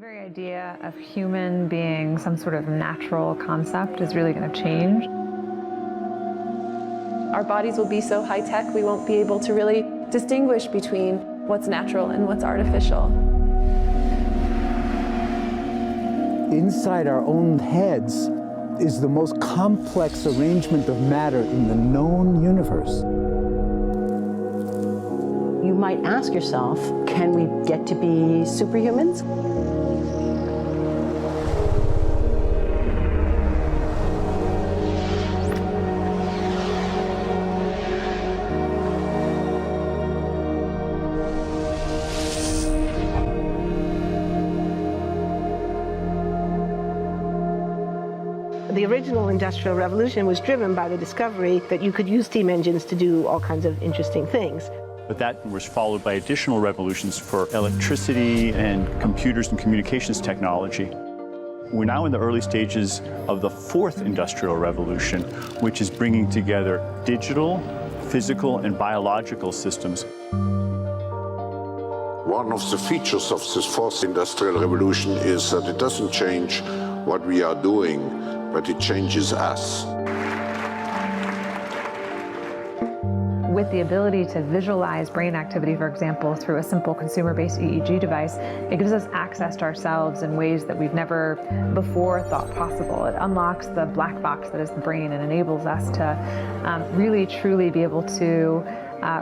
very idea of human being some sort of natural concept is really going to change. Our bodies will be so high-tech, we won't be able to really distinguish between what's natural and what's artificial. Inside our own heads is the most complex arrangement of matter in the known universe. You might ask yourself, can we get to be superhumans? The original Industrial Revolution was driven by the discovery that you could use steam engines to do all kinds of interesting things. But that was followed by additional revolutions for electricity and computers and communications technology. We're now in the early stages of the fourth industrial revolution, which is bringing together digital, physical, and biological systems. One of the features of this fourth industrial revolution is that it doesn't change what we are doing, but it changes us. With the ability to visualize brain activity, for example, through a simple consumer-based EEG device, it gives us access to ourselves in ways that we've never before thought possible. It unlocks the black box that is the brain and enables us to really, truly be able to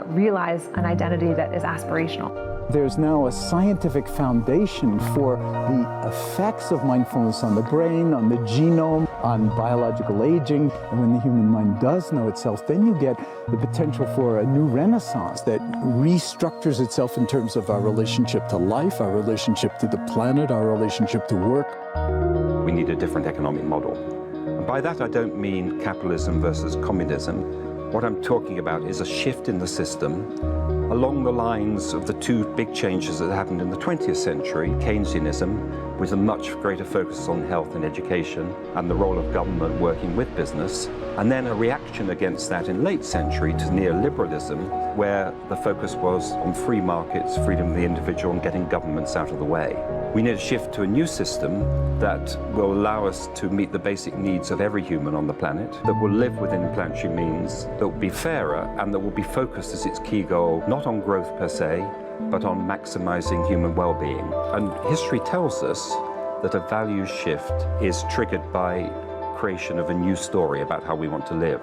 realize an identity that is aspirational. There's now a scientific foundation for the effects of mindfulness on the brain, on the genome, on biological aging. And when the human mind does know itself, then you get the potential for a new renaissance that restructures itself in terms of our relationship to life, our relationship to the planet, our relationship to work. We need a different economic model. And by that I don't mean capitalism versus communism. What I'm talking about is a shift in the system along the lines of the two big changes that happened in the 20th century, Keynesianism, with a much greater focus on health and education and the role of government working with business, and then a reaction against that in late century to neoliberalism, where the focus was on free markets, freedom of the individual, and getting governments out of the way. We need a shift to a new system that will allow us to meet the basic needs of every human on the planet, that will live within planetary means, that will be fairer, and that will be focused as its key goal, not on growth per se, but on maximizing human well-being. And history tells us that a values shift is triggered by creation of a new story about how we want to live.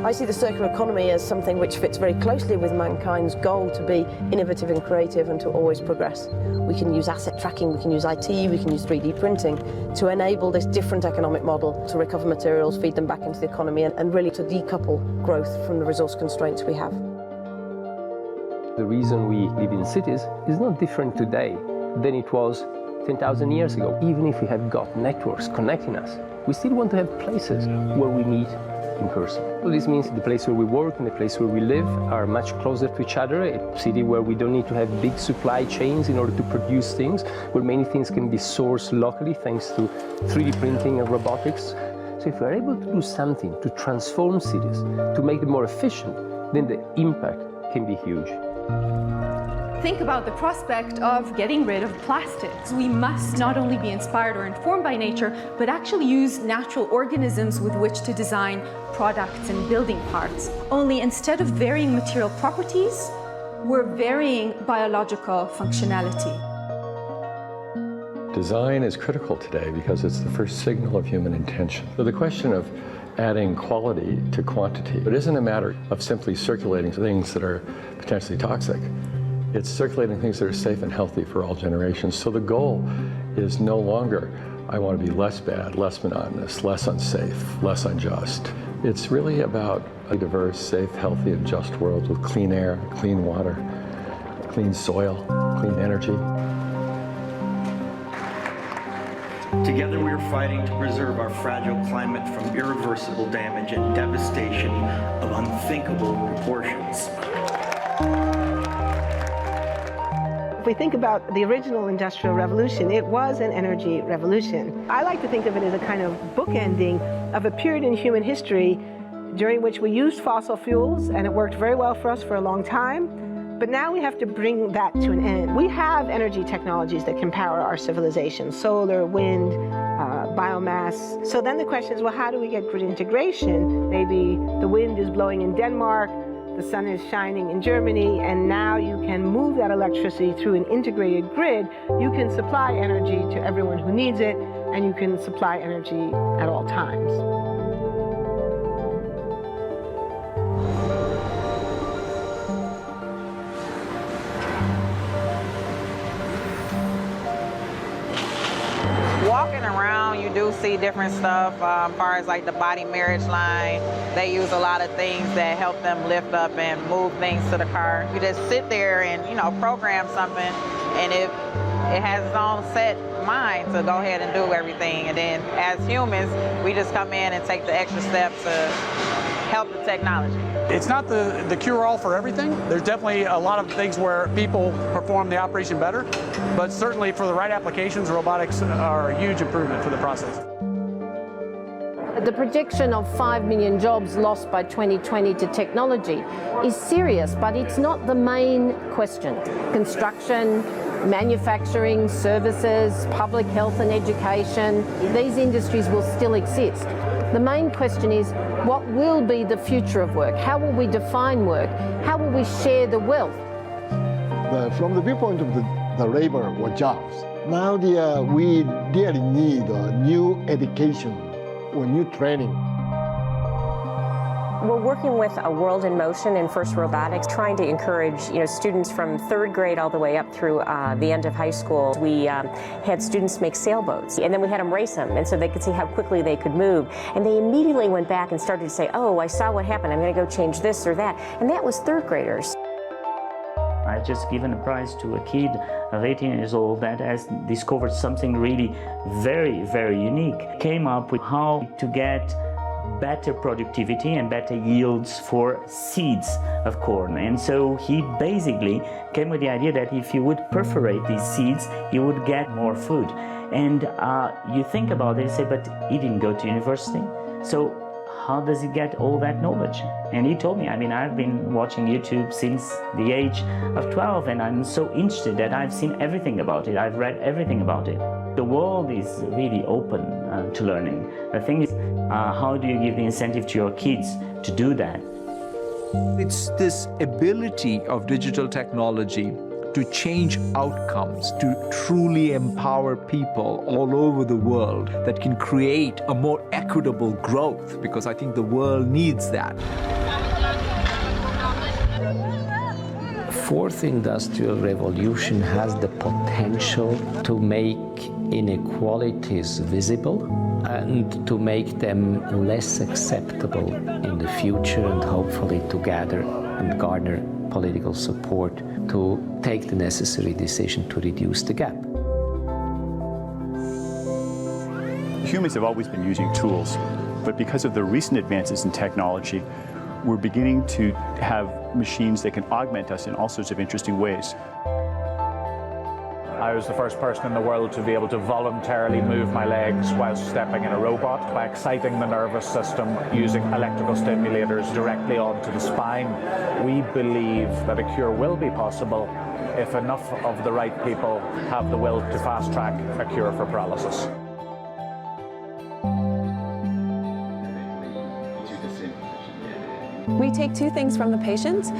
I see the circular economy as something which fits very closely with mankind's goal to be innovative and creative and to always progress. We can use asset tracking, we can use IT, we can use 3D printing to enable this different economic model to recover materials, feed them back into the economy, and really to decouple growth from the resource constraints we have. The reason we live in cities is not different today than it was 10,000 years ago. Even if we have got networks connecting us, we still want to have places where we meet in person. So this means the place where we work and the place where we live are much closer to each other, a city where we don't need to have big supply chains in order to produce things, where many things can be sourced locally thanks to 3D printing and robotics. So if we're able to do something to transform cities, to make them more efficient, then the impact can be huge. Think about the prospect of getting rid of plastics. We must not only be inspired or informed by nature, but actually use natural organisms with which to design products and building parts. Only instead of varying material properties, we're varying biological functionality. Design is critical today because it's the first signal of human intention. So the question of adding quality to quantity, it isn't a matter of simply circulating things that are potentially toxic. It's circulating things that are safe and healthy for all generations. So the goal is no longer, I want to be less bad, less monotonous, less unsafe, less unjust. It's really about a diverse, safe, healthy, and just world with clean air, clean water, clean soil, clean energy. Together we are fighting to preserve our fragile climate from irreversible damage and devastation of unthinkable proportions. If we think about the original Industrial Revolution, it was an energy revolution. I like to think of it as a kind of bookending of a period in human history during which we used fossil fuels, and it worked very well for us for a long time. But now we have to bring that to an end. We have energy technologies that can power our civilization: solar, wind, biomass. So then the question is, well, how do we get grid integration? Maybe the wind is blowing in Denmark, the sun is shining in Germany, and now you can move that electricity through an integrated grid. You can supply energy to everyone who needs it, and you can supply energy at all times. Walking around, you do see different stuff as far as like the body marriage line. They use a lot of things that help them lift up and move things to the car. You just sit there and, you know, program something, and it has its own set mind to go ahead and do everything. And then as humans, we just come in and take the extra steps to help the technology. It's not the cure-all for everything. There's definitely a lot of things where people perform the operation better, but certainly for the right applications, robotics are a huge improvement for the process. The projection of 5 million jobs lost by 2020 to technology is serious, but it's not the main question. Construction, manufacturing, services, public health and education, these industries will still exist. The main question is, what will be the future of work? How will we define work? How will we share the wealth? From the viewpoint of the labor or jobs, now we really need new education or new training. We're working with a World in Motion in FIRST Robotics, trying to encourage students from 3rd grade all the way up through the end of high school. We had students make sailboats, and then we had them race them, and so they could see how quickly they could move. And they immediately went back and started to say, oh, I saw what happened, I'm going to go change this or that. And that was 3rd graders. I just given a prize to a kid of 18 years old that has discovered something really very, very unique. Came up with how to get better productivity and better yields for seeds of corn. And so he basically came with the idea that if you would perforate these seeds, you would get more food. And you think about it and say, but he didn't go to university. So how does he get all that knowledge? And he told me, I've been watching YouTube since the age of 12, and I'm so interested that I've seen everything about it. I've read everything about it. The world is really open to learning. The thing is, how do you give the incentive to your kids to do that? It's this ability of digital technology to change outcomes, to truly empower people all over the world that can create a more equitable growth, because I think the world needs that. Fourth industrial revolution has the potential to make inequalities visible and to make them less acceptable in the future, and hopefully to gather and garner political support to take the necessary decision to reduce the gap. Humans have always been using tools, but because of the recent advances in technology, we're beginning to have machines that can augment us in all sorts of interesting ways. I was the first person in the world to be able to voluntarily move my legs while stepping in a robot by exciting the nervous system using electrical stimulators directly onto the spine. We believe that a cure will be possible if enough of the right people have the will to fast-track a cure for paralysis. We take two things from the patient.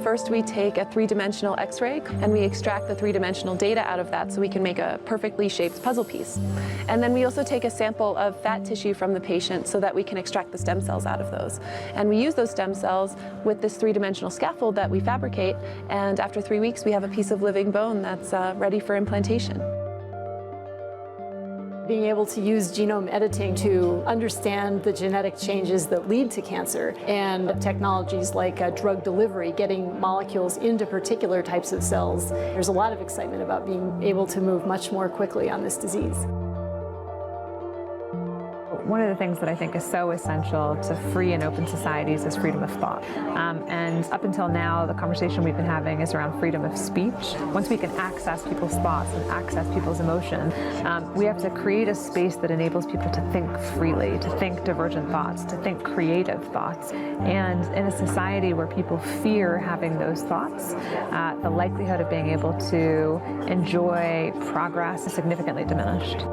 First, we take a three-dimensional X-ray, and we extract the three-dimensional data out of that so we can make a perfectly shaped puzzle piece. And then we also take a sample of fat tissue from the patient so that we can extract the stem cells out of those. And we use those stem cells with this three-dimensional scaffold that we fabricate, and after 3 weeks, we have a piece of living bone that's ready for implantation. Being able to use genome editing to understand the genetic changes that lead to cancer, and technologies like drug delivery, getting molecules into particular types of cells. There's a lot of excitement about being able to move much more quickly on this disease. One of the things that I think is so essential to free and open societies is freedom of thought. And up until now, the conversation we've been having is around freedom of speech. Once we can access people's thoughts and access people's emotions, we have to create a space that enables people to think freely, to think divergent thoughts, to think creative thoughts. And in a society where people fear having those thoughts, the likelihood of being able to enjoy progress is significantly diminished.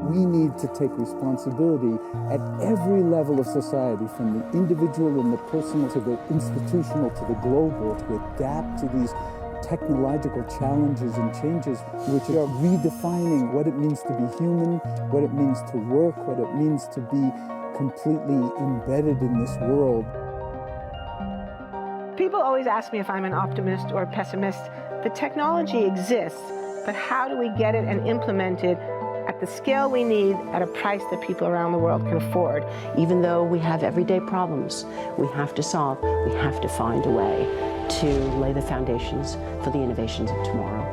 We need to take responsibility at every level of society, from the individual and the personal to the institutional to the global, to adapt to these technological challenges and changes which are redefining what it means to be human, what it means to work, what it means to be completely embedded in this world. People always ask me if I'm an optimist or a pessimist. The technology exists, but how do we get it and implement it at the scale we need at a price that people around the world can afford? Even though we have everyday problems we have to solve, we have to find a way to lay the foundations for the innovations of tomorrow.